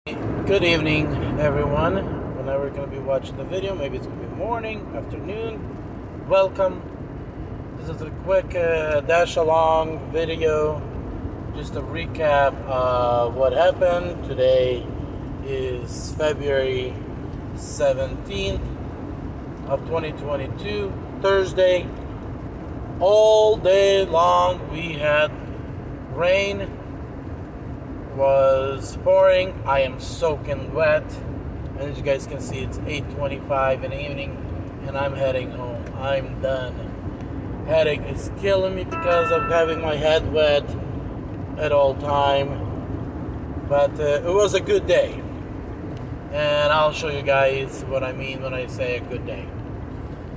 Good evening, everyone. Whenever you're going to be watching the video, maybe it's going to be morning, afternoon. Welcome. This is a quick dash along video, just a recap of what happened. Today is February 17th of 2022, Thursday. All day long we had rain. Was pouring. I am soaking wet, and as you guys can see, it's 8:25 in the evening, and I'm heading home. I'm done. Headache is killing me because of having my head wet at all time. But it was a good day, and I'll show you guys what I mean when I say a good day.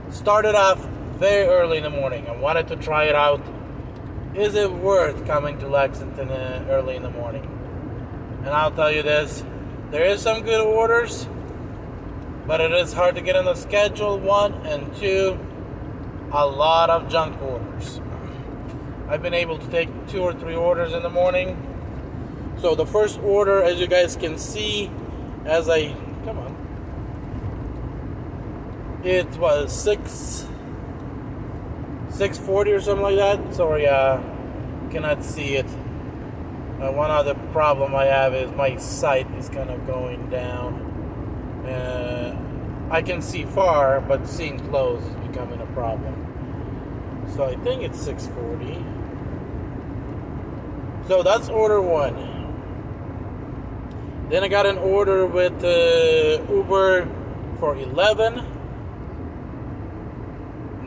Started off very early in the morning. I wanted to try it out. Is it worth coming to Lexington early in the morning? And I'll tell you this, there is some good orders, but it is hard to get on the schedule, one, and two, a lot of junk orders. I've been able to take 2 or 3 orders in the morning. So the first order, as you guys can see, it was 640 or something like that. Sorry, cannot see it. One other problem I have is my sight is kind of going down. I can see far, but seeing close is becoming a problem. So I think it's 640. So that's order 1. Then I got an order with Uber for 11.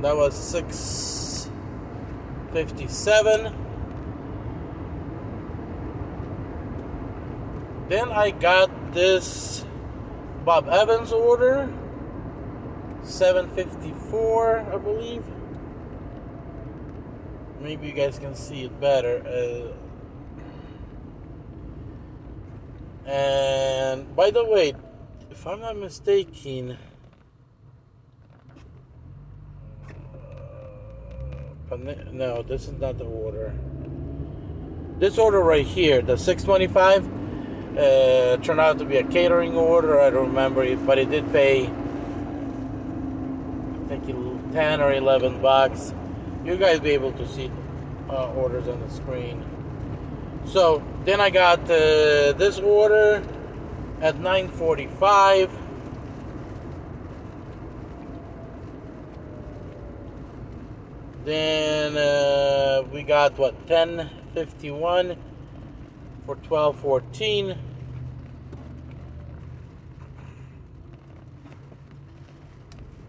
That was 657. Then I got this Bob Evans order, 754, I believe. Maybe you guys can see it better. And by the way, if I'm not mistaken, no, this is not the order. This order right here, the 625. Turned out to be a catering order. I don't remember it, but it did pay, I think, 10 or 11 bucks. You guys be able to see orders on the screen. So then I got this order at 9:45. Then we got 10:51 for 12:14.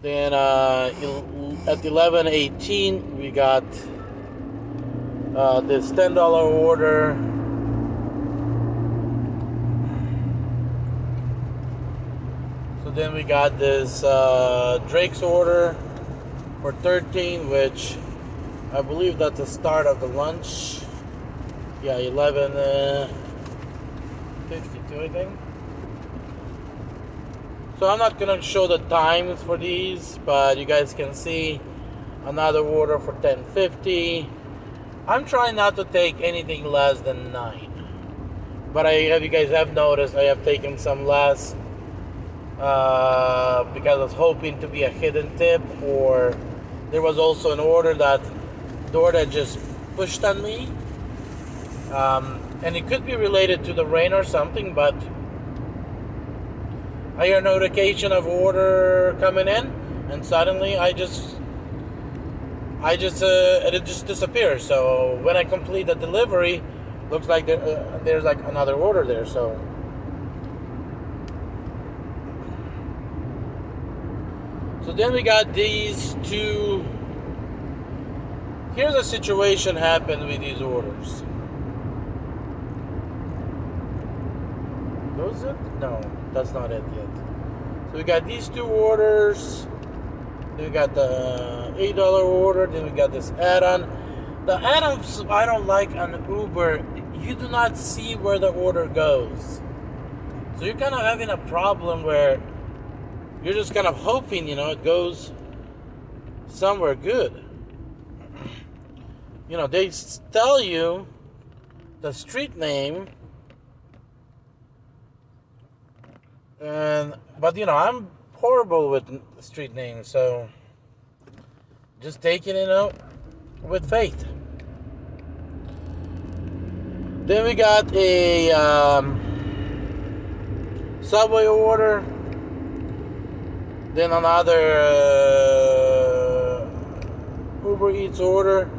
Then at 11:18 we got this $10 order. So then we got this Drake's order for 13, which I believe that's the start of the lunch. Yeah, 11:52, I think. So I'm not gonna show the times for these, but you guys can see another order for 10:50. I'm trying not to take anything less than 9, but you guys have noticed, I have taken some less because I was hoping to be a hidden tip, or there was also an order that DOORDASH just pushed on me. And it could be related to the rain or something, but I hear a notification of order coming in, and suddenly it just disappears. So when I complete the delivery, looks like there's like another order there. So then we got these two. Here's a situation happened with these orders. Was it? No, that's not it yet. So we got these two orders. Then we got the $8 order. Then we got this add-on. The add-ons I don't like on Uber. You do not see where the order goes. So you're kind of having a problem where you're just kind of hoping, it goes somewhere good. They tell you the street name But you know, I'm horrible with street names, so just taking it out with faith. Then we got a Subway order. Then another Uber Eats order.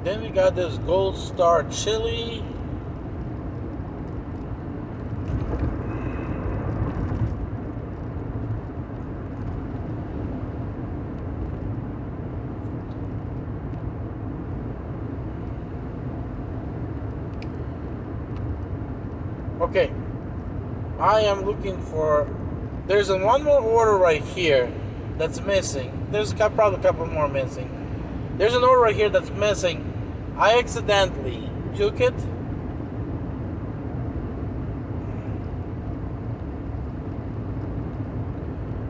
Then we got this Gold Star chili. Okay, I am looking for. There's one more order right here that's missing. There's probably a couple more missing. There's an order right here that's missing. I accidentally took it.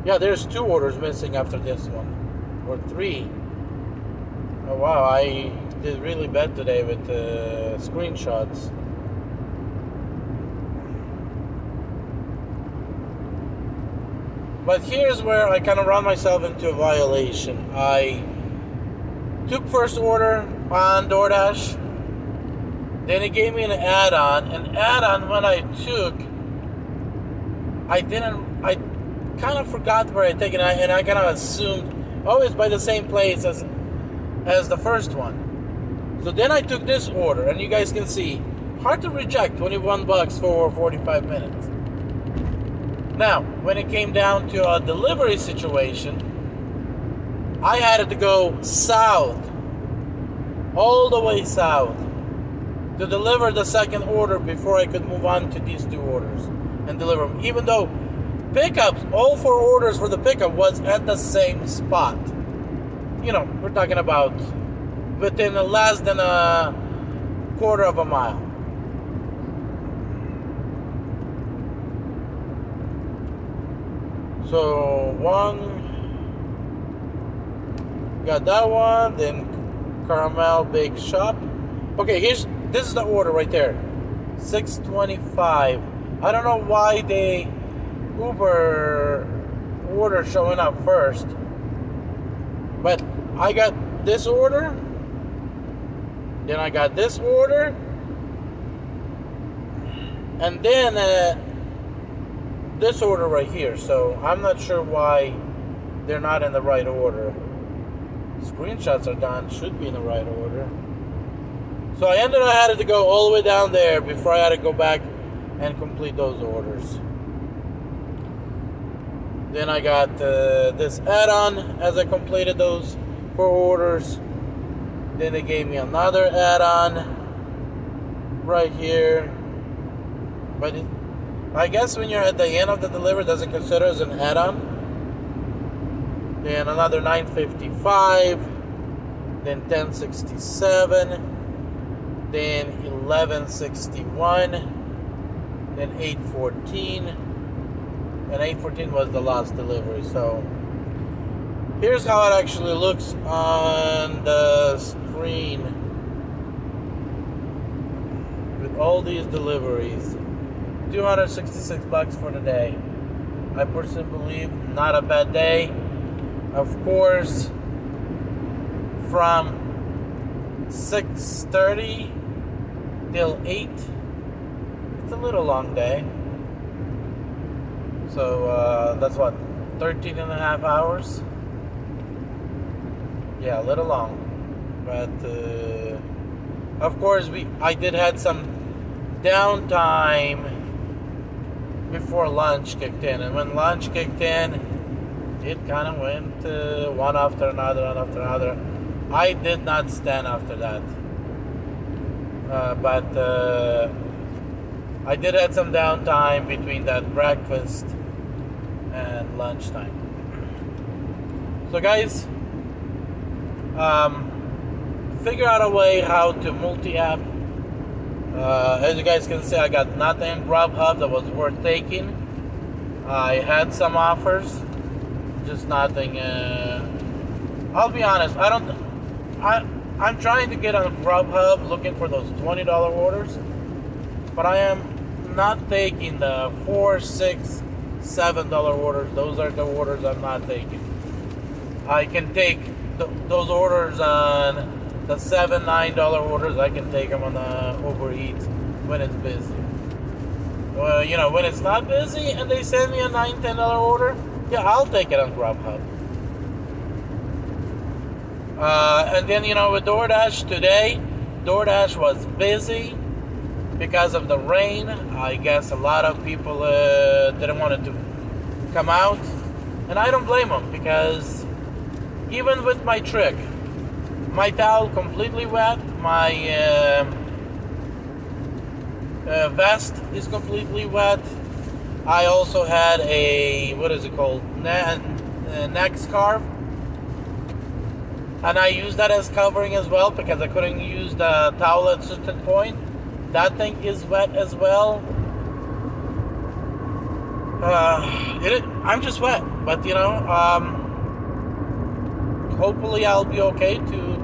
Yeah, there's 2 orders missing after this one, or 3. Oh wow, I did really bad today with screenshots. But here's where I kind of run myself into a violation. I took first order on DOORDAsh. Then it gave me an add-on. An add-on when I took, I kind of forgot where I take it, and I kind of assumed, oh, it's by the same place as the first one. So then I took this order, and you guys can see, hard to reject, $21 for 45 minutes. Now, when it came down to a delivery situation, I had to go south, all the way south, to deliver the second order before I could move on to these 2 orders and deliver them. Even though pickups, all 4 orders for the pickup was at the same spot. You know, we're talking about within less than a quarter of a mile. So got that one, then caramel baked shop. Okay, this is the order right there, $6.25. I don't know why they Uber order showing up first, but I got this order, then I got this order, and then this order right here. So I'm not sure why they're not in the right order. Screenshots are done, should be in the right order. So I had to go all the way down there before I had to go back and complete those orders. Then I got this add-on as I completed those 4 orders. Then they gave me another add-on right here. But I guess when you're at the end of the delivery, it doesn't consider as an add-on. Then another $9.55. Then $10.67. Then $11.61. Then $8.14. And $8.14 was the last delivery. So here's how it actually looks on the screen with all these deliveries. $266 for the day. I personally believe not a bad day. Of course, from 6:30 till 8, it's a little long day. So that's what, 13 and a half hours? Yeah, a little long. But of course I did had some downtime before lunch kicked in, and when lunch kicked in, it kind of went one after another. I did not stand after that, but I did have some downtime between that breakfast and lunchtime. So guys, figure out a way how to multi-app. As you guys can see, I got nothing in Grubhub that was worth taking. I had some offers, just nothing. I'll be honest, I'm trying to get on Grubhub looking for those $20 orders, but I am not taking the $4, $6, $7 orders. Those are the orders I'm not taking. I can take those orders on the $7, $9 orders. I can take them on the Uber Eats when it's busy. Well, you know, when it's not busy and they send me a $9, $10 order, yeah, I'll take it on Grubhub. And then, you know, with DoorDash today, DoorDash was busy because of the rain. I guess a lot of people didn't want it to come out. And I don't blame them, because even with my trick, my towel completely wet, my vest is completely wet. I also had a, what is it called, neck scarf, and I used that as covering as well because I couldn't use the towel at a certain point. That thing is wet as well. I'm just wet, but you know, hopefully I'll be okay to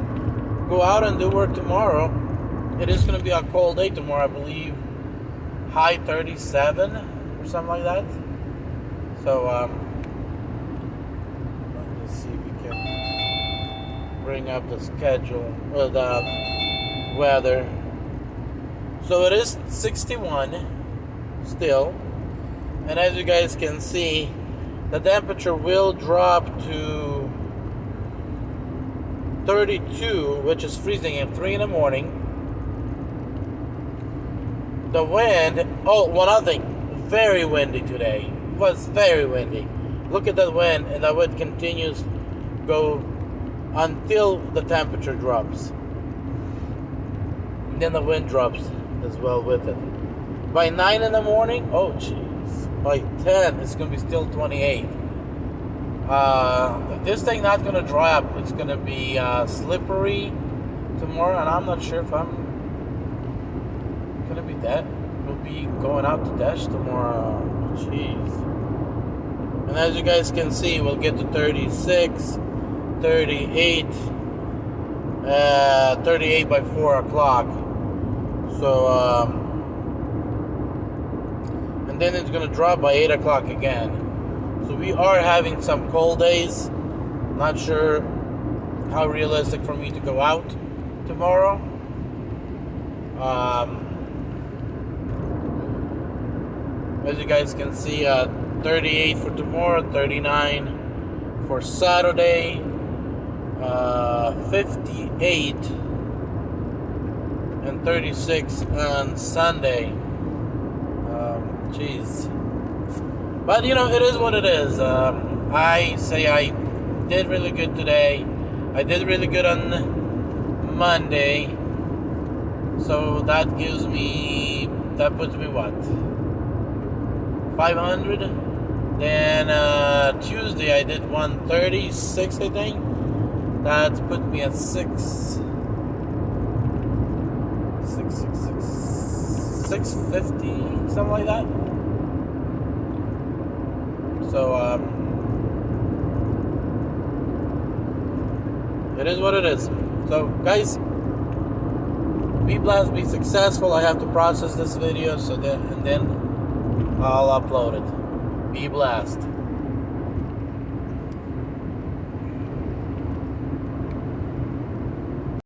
go out and do work tomorrow. It is going to be a cold day tomorrow, I believe. High 37 or something like that. So let's see if we can bring up the schedule or the weather. So it is 61 still, and as you guys can see, the temperature will drop to 32, which is freezing at 3 in the morning. The wind, oh, one other thing, very windy today. It was very windy. Look at that wind, and that wind continues to go until the temperature drops. And then the wind drops as well with it. By 9 in the morning, oh jeez, by 10 it's going to be still 28. This thing not going to dry up. It's going to be slippery tomorrow, and I'm not sure if I'm gonna be that. We'll be going out to Dash tomorrow. Jeez. And as you guys can see, we'll get to 36, 38, 38 by 4 o'clock. So, and then it's gonna drop by 8 o'clock again. So we are having some cold days. Not sure how realistic for me to go out tomorrow. As you guys can see, 38 for tomorrow, 39 for Saturday, 58 and 36 on Sunday. Jeez. But you know, it is what it is. I say I did really good today. I did really good on Monday. So that puts me what? 500. Then Tuesday I did 136, I think. That put me at 650, something like that. So it is what it is. So guys, be blessed, be successful. I have to process this video, so that, and then I'll upload it. Be blessed.